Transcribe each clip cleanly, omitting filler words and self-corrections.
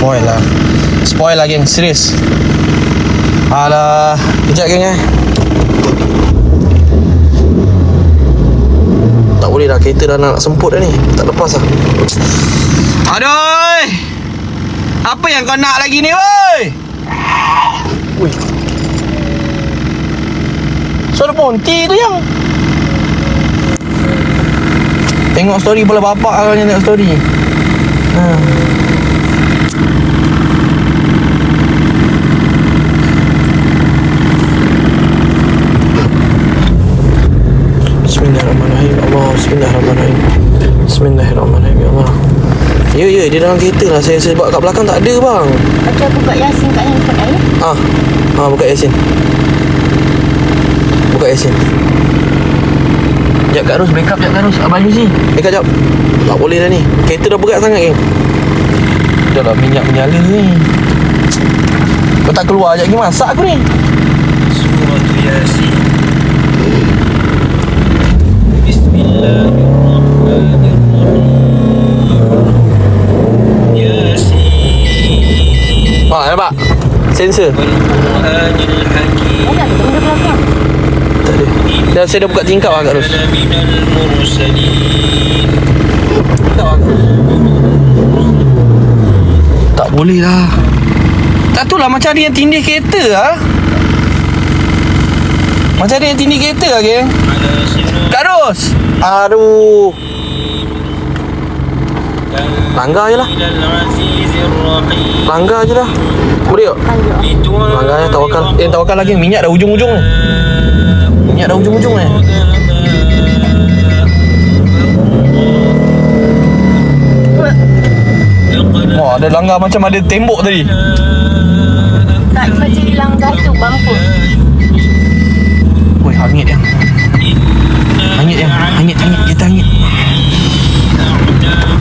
Spoil lah geng, serius. Alah, kejap geng Tak boleh dah, kereta dah nak semput dah ni. Tak lepas lah. Aduh, apa yang kau nak lagi ni woi? Ui, suara ponti tu yang tengok story pula bapak kalau tengok story. Bismillahirrahmanirrahim. Allah, Bismillahirrahmanirrahim. Bismillahirrahmanirrahim. Ya Allah. Ya, dia dalam kereta lah. Saya bawa kat belakang tak ada bang. Okey, buka Yasin kat handphone saya. Buka Yasin. Buka Yasin. Sekejap Kak Ros, backup sekejap Kak Ros. Abang Yuzi, backup sekejap. Tak boleh dah ni, kereta dah berat sangat geng. Dah lah minyak menyala ni. Kau tak keluar sekejap lagi masak aku ni. Surah Yasin. Bismillahirrahmanirrahim. Yasin. Nampak? Sensor. Wal-Qur'anil Hakim. Ada benda belakang. Tak ada. Dah saya dah buka tingkap lah Kak Ros. Minal mursalin. Tak boleh lah. Tak tu lah, macam ada yang tindih kereta lah. Macam ada yang tindih kereta lah geng. Kak Ros, aduh, langgar je lah. Langgar je lah. Boleh tak? Langgar je, tawakal. Tawakal lagi. Minyak dah ujung-ujung ni. Minyak dah ujung-ujung ni. Wah, ada langgar macam ada tembok tadi. Tak, macam langgar tu bumper. Woi, hangit yang. Hangit yang. Hangit. Kereta hangit.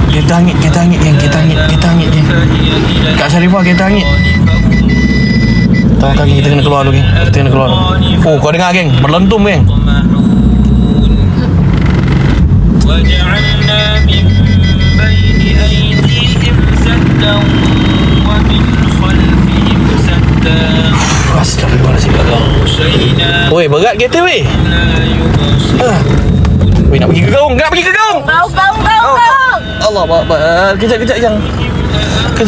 Kereta hangit yang. Kak Syarifah, kereta hangit. Tahu kaki kita kena keluar dulu geng. Kita kena keluar dulu. Oh, kau dengar geng, berlentum geng. وجعلنا من بين أيديهم سدا ومن خلفهم سدا Astagfirullahaladzim. وأغشينا Woi, berat kereta weh. لا يبصرون. Weh, nak pergi ke gaung. Bau. Allah Akbar. Kejap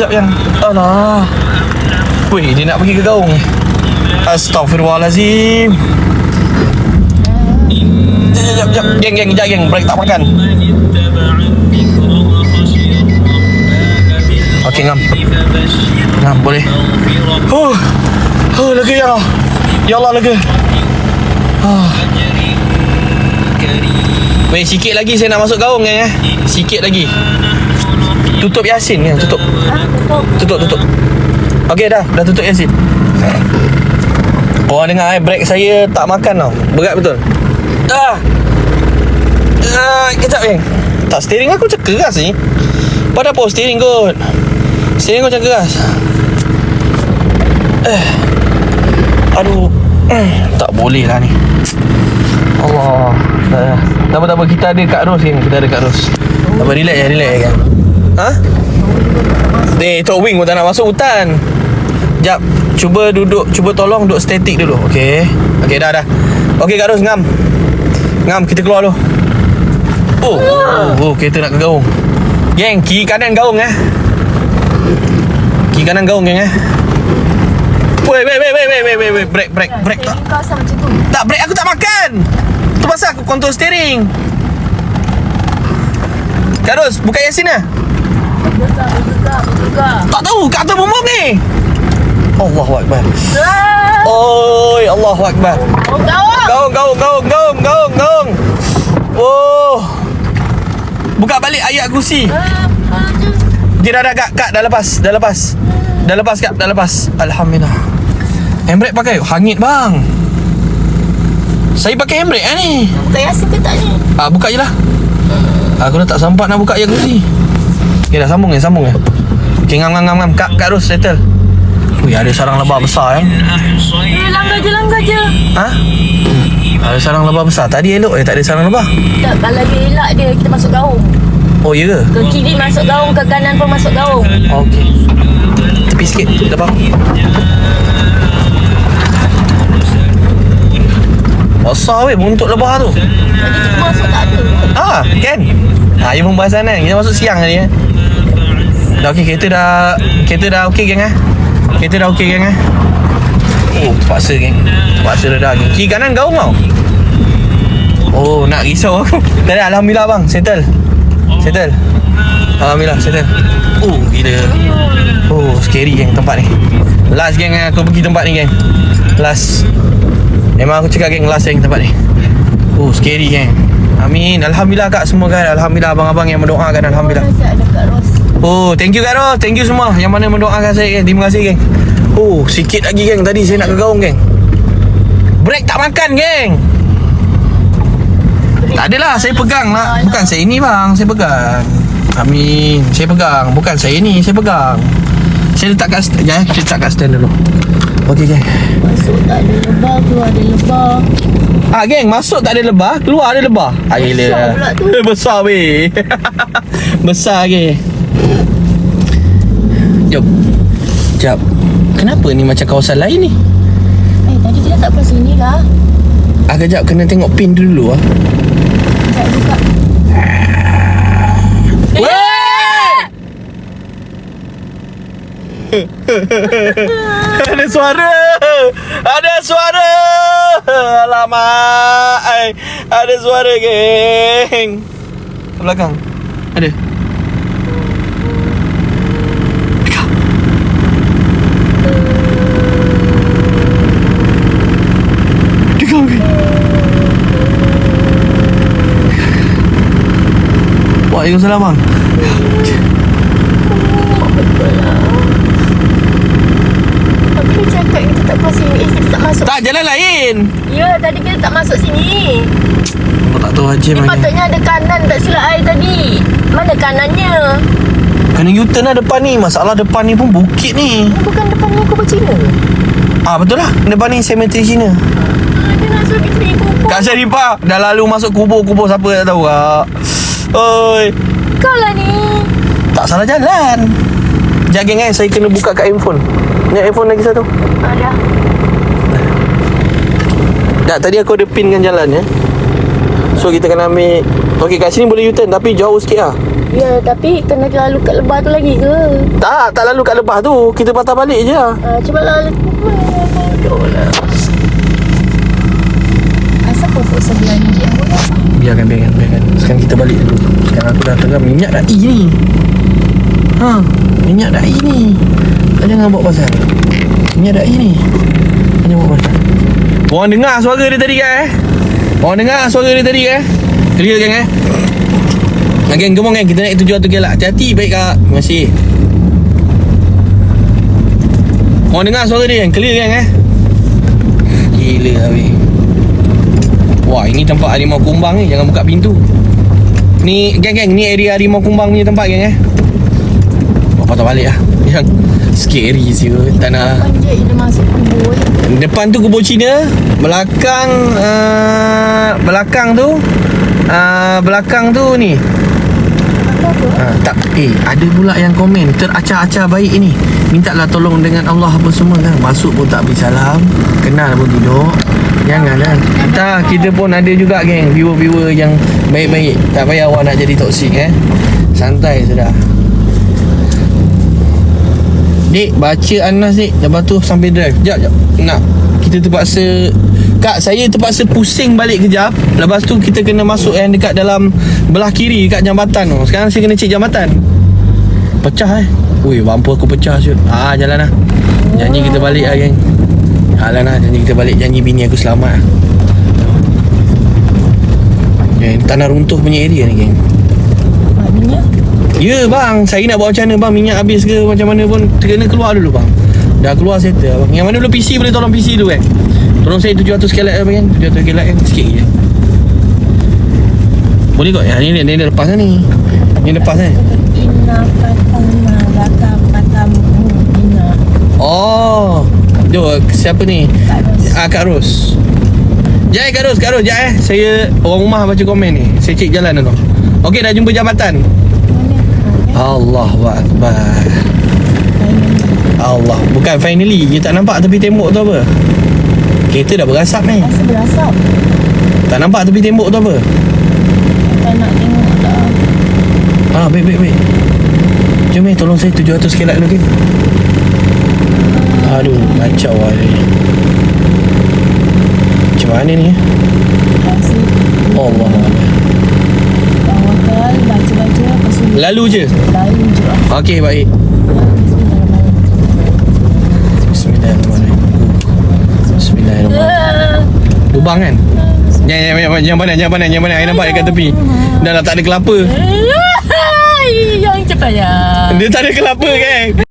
yang. Alah. Weh, dia nak pergi ke gaung. Astagfirullahaladzim. Sekejap. Geng. Break tak makan. Okey, ngam. Ngam, boleh. Lega ya Allah. Ya Allah, lega. Weh, sikit lagi saya nak masuk gaung kan. Sikit lagi. Tutup Yasin kan, tutup. Okey dah tutup Yasin. Korang dengar break saya tak makan tau. Berat betul. Kejap geng. Tak, steering aku macam keras ni. Pada apa steering kot. Steering aku macam keras. Aduh. Tak boleh lah ni. Allah. Tak apa. Kita ada Kak Ros geng. Tak apa, relax kan. Tok Wing pun tak nak masuk hutan. Sekejap. Cuba tolong duduk statik dulu. Okey, dah. Okey Kak Ros, ngam, kita keluar dulu. Oh, kereta nak ke gaung. Geng, kiri kanan gaung Kiri kanan gaung geng Wait, break tak. Kau asal macam tu. Tak, break aku tak makan. Tu pasal aku kontrol steering. Kak Ros, buka Yasin lah. Buka. Tak tahu, kat atas bombom ni. Allahu Akbar. Oi, Allahu Akbar. Gaung. Oh. Buka balik ayat kursi. Dia dah Kak, dah lepas. Dah lepas. Alhamdulillah. Handbrake pakai? Hangit bang. Saya pakai handbrake ni. Buka Yasin ke tak ni? Buka je lah. Aku dah tak sempat nak buka ayat kursi. Okay, dah sambung ya. Okay, ngam. Kak Ros, settle. Wih, ada sarang lebah besar Langgar je. Ada sarang lebah besar. Tadi elok tak ada sarang lebah. Tak, kalau dia elak dia, kita masuk gaung. Oh ya ke? Ke kiri masuk gaung, ke kanan pun masuk gaung. Okey. Tepi sikit lepas. Besar weh untuk lebah tu. Tadi kita masuk tak ada. Kan? Ini pembahasan kan. Kita masuk siang tadi Dah okey, kereta dah okey geng Kereta dah okey geng Oh, terpaksa geng. Terpaksa dah geng. Kiri kanan gaung tau. Oh, nak risau aku. Tak ada, alhamdulillah bang, settle. Alhamdulillah, settle. Oh, gila. Oh, scary geng tempat ni. Last geng aku pergi tempat ni geng. Last. Memang aku cakap geng, last geng tempat ni. Oh, scary geng. Amin. Alhamdulillah kak semua kan. Alhamdulillah abang-abang yang mendoakan. Alhamdulillah. Oh, thank you Kak Ros. Thank you semua yang mana mendoakan saya geng. Terima kasih geng. Oh, sikit lagi geng. Tadi saya nak ke gaung geng. Break tak makan geng. Tak adalah, saya pegang lah. Bukan saya ni bang, saya pegang. Amin. Saya pegang. Bukan saya ni, saya pegang. Saya letak kat stand. Saya letak kat stand dulu. Okey geng. Masuk tak ada lebah, keluar ada lebah. Geng, masuk tak ada lebah, keluar ada lebah. Besar pula tu. Besar weh. Besar geng. Jom. Sekejap. Kenapa ni macam kawasan lain ni? Tadi kita tak pernah sini lah. Kejap, kena tengok pin dulu Tak buka. Weh! Ada suara. Ada suara. Alamak. Ada suara geng. Ke belakang. Ada. Dekat geng. Waalaikumsalam bang. Tapi dia cakap kita tak pernah sini. Kita tak masuk. Tak, jalan lain. Ya, tadi kita tak masuk sini. Aku tak tahu aja Dia bang. patutnya ada kanan, tak silap air tadi. Mana kanannya? Kena U-turn lah depan ni. Masalah depan ni pun bukit ni. Ini bukan depan muka bercina. Betul lah. Depan ni cemetery Cina. Dia nak suruh kita pergi kubur. Kak Syarifah dah lalu masuk kubur siapa tak tahu kak. Oi, Kau lah ni. tak salah jalan. Sekejap geng saya kena buka kat handphone. Ni handphone lagi satu. Dah. Tak, tadi aku ada pinkan jalan ya. So kita kena ambil. Okey, kat sini boleh U-turn tapi jauh sikit lah. Ya, tapi kena lalu kat lebah tu lagi ke? Tak lalu kat lebah tu. Kita patah balik je lah. Cuba lalu. Asal pokok sebelah ni dia boleh? Biarkan. Sekarang kita balik dulu. Sekarang aku dah tengah minyak da'i ni. Minyak da'i ni. Jangan buat pasal. Minyak da'i ni. Jangan buat pasal. Orang dengar suara dia tadi kan Orang dengar suara dia tadi kan Clear kan Geng, come on geng. Kita naik 700 gelak. Hati-hati baik kak. Terima kasih. Orang dengar suara dia kan. Clear kan Gila habis. Wah, ini tempat harimau kumbang ni. Jangan buka pintu. Ni geng, ni area harimau kumbang punya tempat geng patah balik lah. Yang scary siul. Tak nak. Panjat dia masuk kubur. Depan tu kubur Cina. Belakang tu ni. Tak. Ada pula yang komen teracah-acah baik ni. Mintalah tolong dengan Allah apa semua kan. Masuk pun tak beri salam. Kenal pun duduk. Janganlah. Tak, kita pun ada juga geng viewer-viewer yang baik-baik. Tak payah awak nak jadi toksik Santai sudah. Dik, baca Anas dik. Lepas tu sampai drive. Sekejap. Nak. Kita terpaksa. Kak, saya terpaksa pusing balik kejap. Lepas tu kita kena masuk yang dekat dalam belah kiri kat jambatan tu. Sekarang saya kena cek jambatan. Pecah Ui, bumper aku pecah siut. Jalan lah. Janji kita balik lah geng. Jalan lah, janji kita balik. Janji bini aku selamat lah. Tanah runtuh punya area ni geng. Minyak? Ya bang, saya nak buat macam mana bang. Minyak habis ke macam mana pun kena keluar dulu bang. Dah keluar settle bang. Yang mana dulu PC boleh tolong PC dulu kan. Tolong saya 700 kelat kan. 700 kelat kan. Sikit je. Boleh kot. Ni lepas lah ni. Ni lepas kan. Ina patama bakam patamu ina. Oh. Jom, siapa ni? Kak Ros. Jai Kak Ros. Jai Saya orang rumah baca komen ni. Saya cek jalan dulu. Okey, dah jumpa jambatan. Allahu Akbar. Allah. Bukan finally. Dia tak nampak tepi tembok tu apa? Kereta dah berasap ni. Rasa berasap. Tak nampak tepi tembok tu apa? Tak nak tengok dah. Baik. Jom tolong saya 700 kelat dulu kan. Aduh, kacau lah ni. Macam mana ni? Rasa Allah Allah. tawakal, baca-baca, lepas tu Lalu je. lalu je lah. Okey, baik. Bismillahirrahmanirrahim. Bismillahirrahmanirrahim. Lubang kan? Yang mana? I nampak dekat tepi. Dah tak ada kelapa. Yang cepat ya. Dia tak ada kelapa kan?